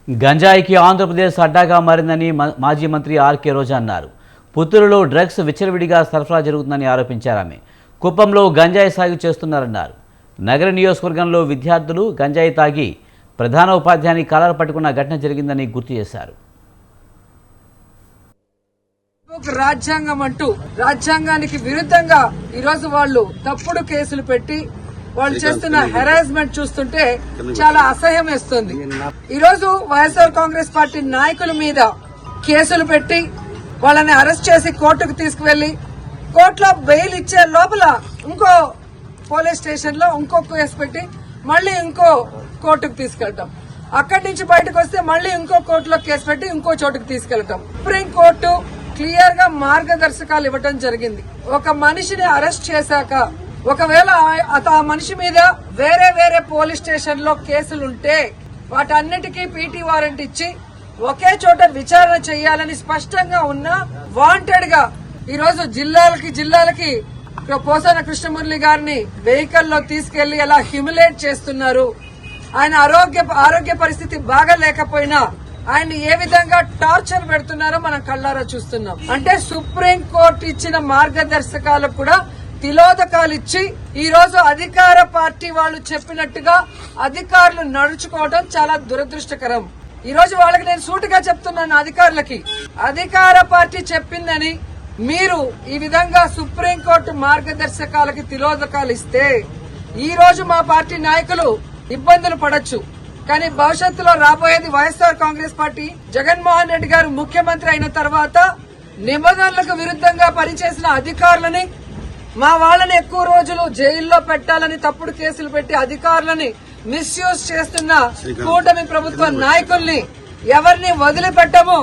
గంజాయికి ఆంధ్రప్రదేశ్ అడ్డాగా మారిందని మాజీ మంత్రి ఆర్కే రోజా అన్నారు. పుత్తూరులో డ్రగ్స్ విచ్చలవిడిగా సరఫరా జరుగుతుందని ఆరోపించారు. ఆమె కుప్పంలో గంజాయి సాగు చేస్తున్నారన్నారు. నగర నియోజకవర్గంలో విద్యార్థులు గంజాయి తాగి ప్రధాన ఉపాధ్యాయుని కాలర్ పట్టుకున్న ఘటన జరిగిందని గుర్తు చేశారు. రాజ్యాంగం అంటూ రాజ్యాంగానికి విరుద్ధంగా ఈరోజు వాళ్ళు తప్పుడు కేసులు పెట్టి వాళ్ళు చేస్తున్న హెరాస్మెంట్ చూస్తుంటే చాలా అసహ్యం వేస్తుంది. ఈరోజు వైఎస్ఆర్ కాంగ్రెస్ పార్టీ నాయకుల మీద కేసులు పెట్టి వాళ్ళని అరెస్ట్ చేసి కోర్టుకు తీసుకువెళ్లి కోర్టులో బెయిల్ ఇచ్చే లోపల ఇంకో పోలీస్ స్టేషన్ లో ఇంకో కేసు పెట్టి మళ్లీ ఇంకో కోర్టుకు తీసుకెళ్తాం. అక్కడి నుంచి బయటకు వస్తే మళ్లీ ఇంకో కోర్టులో కేసు పెట్టి ఇంకో చోటుకు తీసుకెళ్తాం. సుప్రీం కోర్టు క్లియర్ గా మార్గదర్శకాలు ఇవ్వడం జరిగింది. ఒక మనిషిని అరెస్ట్ చేశాక ఒకవేళ ఆ మనిషి మీద వేరే వేరే పోలీస్ స్టేషన్ లో కేసులుంటే వాటన్నిటికీ పీటీ వారెంట్ ఇచ్చి ఒకే చోట విచారణ చేయాలని స్పష్టంగా ఉన్న వాంటెడ్ గా ఈరోజు జిల్లాలకి పోసాన కృష్ణమురళి గారిని వెహికల్ లో తీసుకెళ్లి ఎలా హ్యూమిలేట్ చేస్తున్నారు. ఆయన ఆరోగ్య పరిస్థితి బాగా లేకపోయినా ఆయన ఏ విధంగా టార్చర్ పెడుతున్నారో మనం కళ్ళారా చూస్తున్నాం. అంటే సుప్రీం కోర్టు ఇచ్చిన మార్గదర్శకాలకు కూడా తిలోదకాలు ఇచ్చి ఈ రోజు అధికార పార్టీ వాళ్ళు చెప్పినట్టుగా అధికారులు నడుచుకోవడం చాలా దురదృష్టకరం. ఈ రోజు వాళ్ళకి నేను సూటిగా చెప్తున్నాను, అధికారులకి అధికార పార్టీ చెప్పిందని మీరు ఈ విధంగా సుప్రీంకోర్టు మార్గదర్శకాలకి తిలోదకాలు ఇస్తే ఈ రోజు మా పార్టీ నాయకులు ఇబ్బందులు పడొచ్చు. కానీ భవిష్యత్తులో రాబోయేది వైఎస్ఆర్ కాంగ్రెస్ పార్టీ. జగన్మోహన్ రెడ్డి గారు ముఖ్యమంత్రి అయిన తర్వాత నిబంధనలకు విరుద్ధంగా పనిచేసిన అధికారులని మా వాళ్ళని ఎక్కువ రోజులు జైల్లో పెట్టాలని తప్పుడు కేసులు పెట్టి అధికారులని మిస్యూజ్ చేస్తున్న కూటమి ప్రభుత్వ నాయకుల్ని ఎవరిని వదిలిపెట్టము.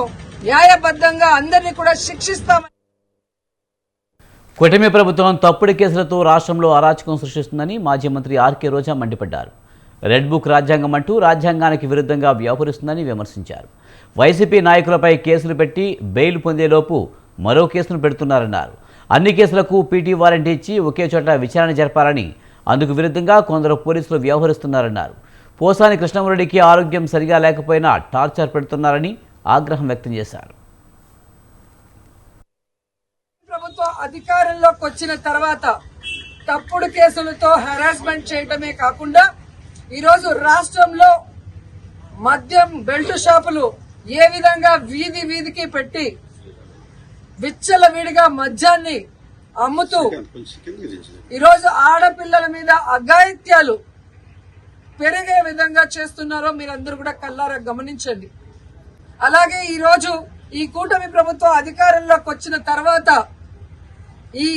న్యాయబద్దంగా అందరినీ కూడా శిక్షిస్తామని. కూటమి ప్రభుత్వం తప్పుడు కేసులతో రాష్ట్రంలో అరాచకం సృష్టిస్తుందని మాజీ మంత్రి ఆర్కే రోజా మండిపడ్డారు. రెడ్ బుక్ రాజ్యాంగం అంటూ రాజ్యాంగానికి విరుద్ధంగా వ్యవహరిస్తుందని విమర్శించారు. వైసీపీ నాయకులపై కేసులు పెట్టి బెయిల్ పొందేలోపు మరో కేసును పెడుతున్నారన్నారు. అన్ని కేసులకు పీటీ వారెంట్ ఇచ్చి ఒకే చోట విచారణ జరపాలని, అందుకు విరుద్ధంగా కొందరు పోలీసులు వ్యవహరిస్తున్నారన్నారు. పోసాని కృష్ణమురళికి ఆరోగ్యం సరిగా లేకపోయినా టార్చర్ పెడుతున్నారని ఆగ్రహం వ్యక్తం చేశారు. ప్రభుత్వం అధికారంలోకి వచ్చిన తర్వాత తప్పుడు కేసులతో హెరాస్మెంట్ చేయడమే కాకుండా ఈరోజు రాష్ట్రంలో మద్యం బెల్ట్ షాపులు ఏ విధంగా వీధికి పెట్టి విచ్చలవిడిగా మద్యాన్ని అమ్ముతూ ఈరోజు ఆడపిల్లల మీద అఘాయిత్యాలు పెరిగే విధంగా చేస్తున్నారో మీరందరూ కూడా కళ్ళారా గమనించండి. అలాగే ఈరోజు ఈ కూటమి ప్రభుత్వం అధికారంలోకి వచ్చిన తర్వాత ఈ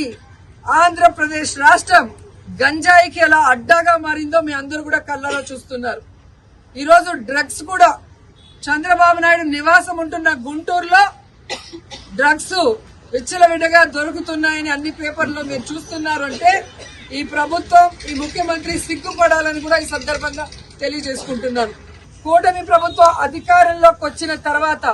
ఆంధ్రప్రదేశ్ రాష్ట్రం గంజాయికి ఎలా అడ్డాగా మారిందో మీ అందరూ కూడా కళ్ళారా చూస్తున్నారు. ఈరోజు డ్రగ్స్ కూడా చంద్రబాబు నాయుడు నివాసం ఉంటున్న గుంటూరులో డ్రగ్స్ విచ్చలవిడిగా దొరుకుతున్నాయని అన్ని పేపర్లో మీరు చూస్తున్నారు. అంటే ఈ ప్రభుత్వం, ఈ ముఖ్యమంత్రి సిగ్గుపడాలని కూడా ఈ సందర్భంగా తెలియజేసుకుంటున్నాను. కూటమి ప్రభుత్వం అధికారంలోకి వచ్చిన తర్వాత